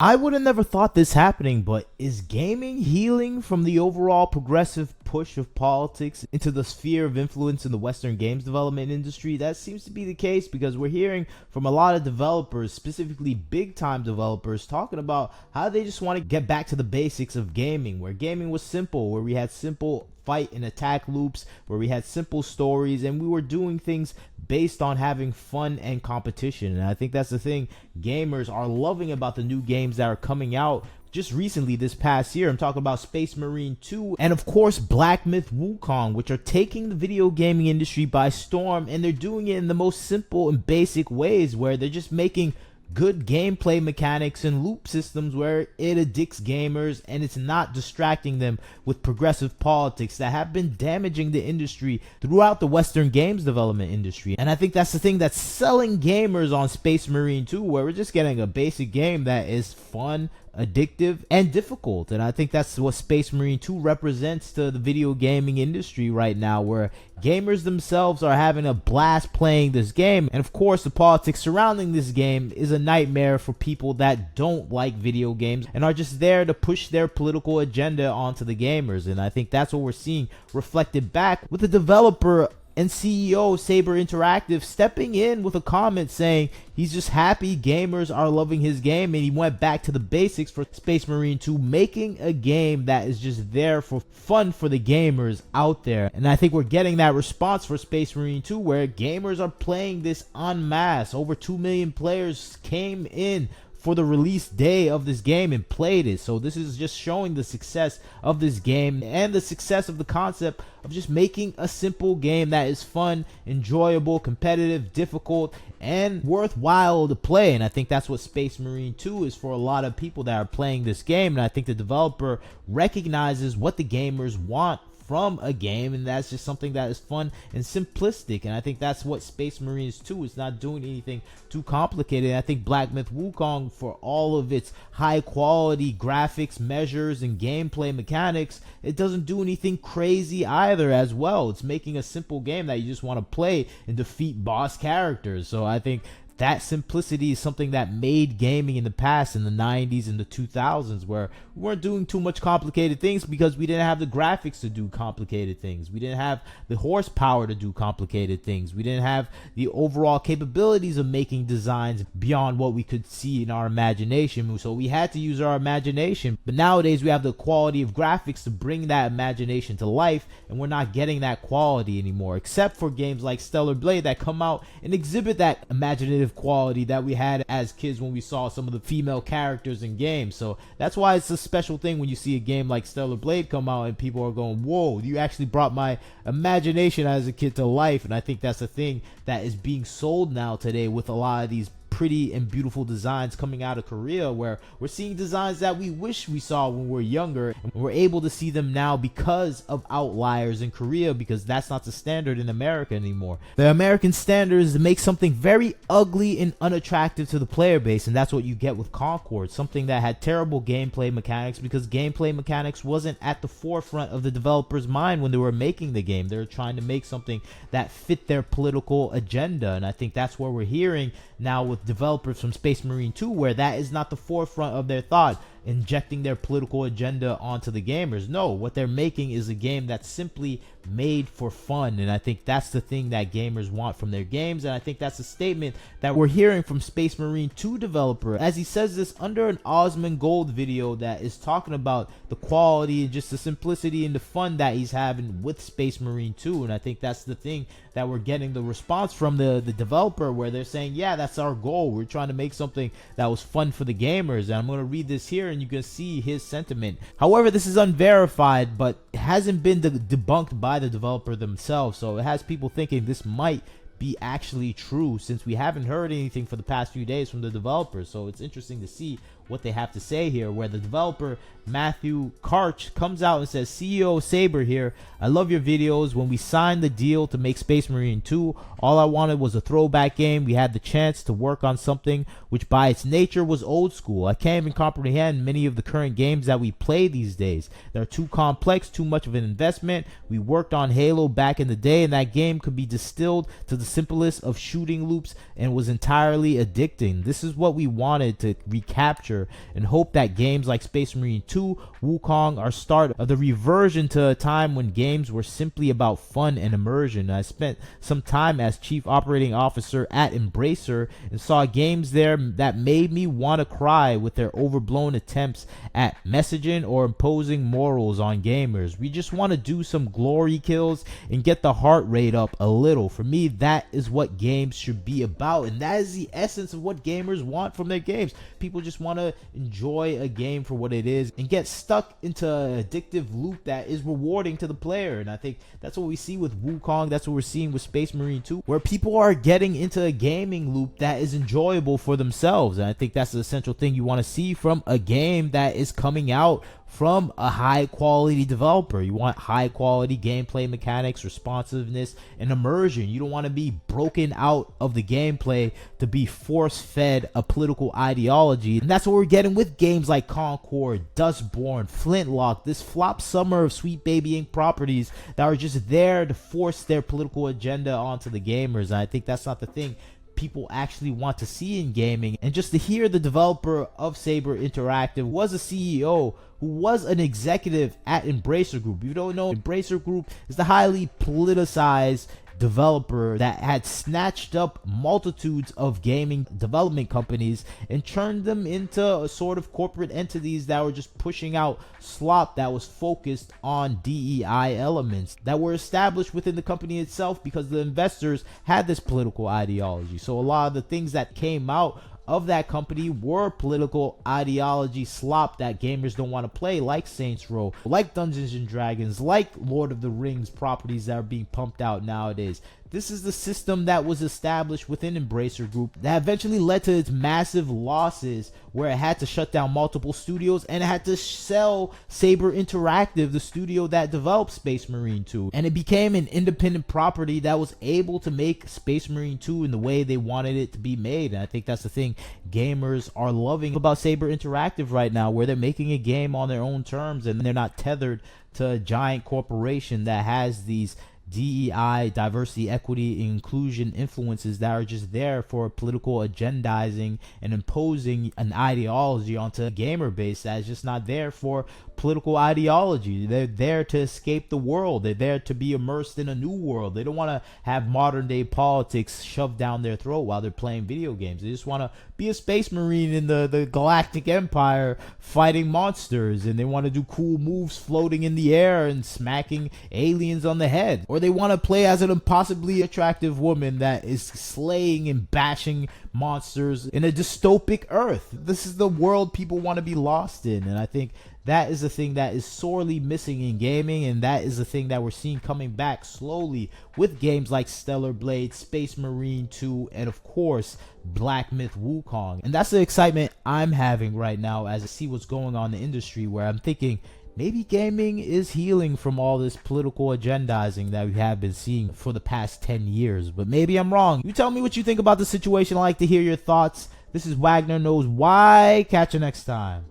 I would have never thought this happening, but is gaming healing from the overall progressive push of politics into the sphere of influence in the Western games development industry? That seems to be the case because we're hearing from a lot of developers, specifically big time developers, talking about how they just want to get back to the basics of gaming, where gaming was simple, where we had simple fight and attack loops, where we had simple stories, and we were doing things based on having fun and competition. And I think that's the thing gamers are loving about the new games that are coming out just recently this past year. I'm talking about Space Marine 2 and of course Black Myth Wukong, which are taking the video gaming industry by storm, and they're doing it in the most simple and basic ways, where they're just making good gameplay mechanics and loop systems where it addicts gamers and it's not distracting them with progressive politics that have been damaging the industry throughout the Western games development industry. And I think that's the thing that's selling gamers on Space Marine 2, where we're just getting a basic game that is fun, addictive, and difficult. And I think that's what Space Marine 2 represents to the video gaming industry right now, where gamers themselves are having a blast playing this game. And of course, the politics surrounding this game is a nightmare for people that don't like video games and are just there to push their political agenda onto the gamers. And I think that's what we're seeing reflected back with the developer and CEO Saber Interactive stepping in with a comment saying he's just happy gamers are loving his game, and he went back to the basics for Space Marine 2, making a game that is just there for fun for the gamers out there. And I think we're getting that response for Space Marine 2, where gamers are playing this en masse. Over 2 million players came in for the release day of this game and played it. So this is just showing the success of this game and the success of the concept of just making a simple game that is fun, enjoyable, competitive, difficult, and worthwhile to play. And I think that's what Space Marine 2 is for a lot of people that are playing this game. And I think the developer recognizes what the gamers want from a game, and that's just something that is fun and simplistic. And I think that's what Space Marines 2 is, not doing anything too complicated. And I think Black Myth Wukong, for all of its high quality graphics, measures, and gameplay mechanics, it doesn't do anything crazy either as well. It's making a simple game that you just want to play and defeat boss characters. So I think that simplicity is something that made gaming in the past, in the 90s and the 2000s, where we weren't doing too much complicated things because we didn't have the graphics to do complicated things. We didn't have the horsepower to do complicated things. We didn't have the overall capabilities of making designs beyond what we could see in our imagination. So we had to use our imagination. But nowadays we have the quality of graphics to bring that imagination to life, and we're not getting that quality anymore, except for games like Stellar Blade that come out and exhibit that imaginative quality that we had as kids when we saw some of the female characters in games. So that's why it's a special thing when you see a game like Stellar Blade come out and people are going, whoa, you actually brought my imagination as a kid to life. And I think that's the thing that is being sold now today with a lot of these pretty and beautiful designs coming out of Korea, where we're seeing designs that we wish we saw when we were younger, and we're able to see them now because of outliers in Korea, because that's not the standard in America anymore. The American standard is to make something very ugly and unattractive to the player base, and that's what you get with Concord, something that had terrible gameplay mechanics because gameplay mechanics wasn't at the forefront of the developer's mind when they were making the game. They were trying to make something that fit their political agenda, and I think that's what we're hearing now with developers from Space Marine 2, where that is not the forefront of their thought, injecting their political agenda onto the gamers. No, what they're making is a game that's simply made for fun, and I think that's the thing that gamers want from their games. And I think that's a statement that we're hearing from Space Marine 2 developer, as he says this under an Osman Gold video that is talking about the quality and just the simplicity and the fun that he's having with Space Marine 2. And I think that's the thing that we're getting the response from the developer, where they're saying, yeah, that's our goal. We're trying to make something that was fun for the gamers. And I'm going to read this here and you can see his sentiment. However, this is unverified, but it hasn't been debunked by the developer themselves, so it has people thinking this might be actually true, since we haven't heard anything for the past few days from the developers. So it's interesting to see what they have to say here, where the developer Matthew Karch comes out and says, CEO Saber here, I love your videos. When we signed the deal to make Space Marine 2, all I wanted was a throwback game. We had the chance to work on something which by its nature was old school. I can't even comprehend many of the current games that we play these days. They're too complex, too much of an investment. We worked on Halo back in the day, and that game could be distilled to the simplest of shooting loops and was entirely addicting. This is what we wanted to recapture future, and hope that games like Space Marine 2, Wukong are start of the reversion to a time when games were simply about fun and immersion. I spent some time as chief operating officer at Embracer and saw games there that made me want to cry with their overblown attempts at messaging or imposing morals on gamers. We just want to do some glory kills and get the heart rate up a little. For me, that is what games should be about, and that is the essence of what gamers want from their games. People just want to enjoy a game for what it is and get stuck into an addictive loop that is rewarding to the player. And I think that's what we see with Wukong. That's what we're seeing with Space Marine 2, where people are getting into a gaming loop that is enjoyable for themselves. And I think that's the essential thing you want to see from a game that is coming out from a high quality developer. You want high quality gameplay mechanics, responsiveness, and immersion. You don't want to be broken out of the gameplay to be force fed a political ideology. And that's what we're getting with games like Concord, Dustborn, Flintlock, this flop summer of sweet babying properties that are just there to force their political agenda onto the gamers. And I think that's not the thing people actually want to see in gaming. And just to hear the developer of Saber Interactive was a CEO who was an executive at Embracer Group. If you don't know, Embracer Group is the highly politicized developer that had snatched up multitudes of gaming development companies and turned them into a sort of corporate entities that were just pushing out slop that was focused on DEI elements that were established within the company itself because the investors had this political ideology. So a lot of the things that came out of that company were political ideology slop that gamers don't want to play, like Saints Row, like Dungeons and Dragons, like Lord of the Rings properties that are being pumped out nowadays. This is the system that was established within Embracer Group that eventually led to its massive losses, where it had to shut down multiple studios and it had to sell Saber Interactive, the studio that developed Space Marine 2. And it became an independent property that was able to make Space Marine 2 in the way they wanted it to be made. And I think that's the thing gamers are loving about Saber Interactive right now, where they're making a game on their own terms and they're not tethered to a giant corporation that has these DEI, diversity, equity, inclusion influences that are just there for political agendizing and imposing an ideology onto a gamer base that is just not there for political ideology. They're there to escape the world. They're there to be immersed in a new world. They don't want to have modern day politics shoved down their throat while they're playing video games. They just want to be a space marine in the galactic empire fighting monsters, and they want to do cool moves floating in the air and smacking aliens on the head. Or they want to play as an impossibly attractive woman that is slaying and bashing monsters in a dystopic Earth. This is the world people want to be lost in, and I think that is the thing that is sorely missing in gaming, and that is the thing that we're seeing coming back slowly with games like Stellar Blade, Space Marine 2, and of course Black Myth Wukong. And that's the excitement I'm having right now as I see what's going on in the industry, where I'm thinking maybe gaming is healing from all this political agendizing that we have been seeing for the past 10 years. But maybe I'm wrong. You tell me what you think about the situation. I like to hear your thoughts. This is Wagner Knows Why. Catch you next time.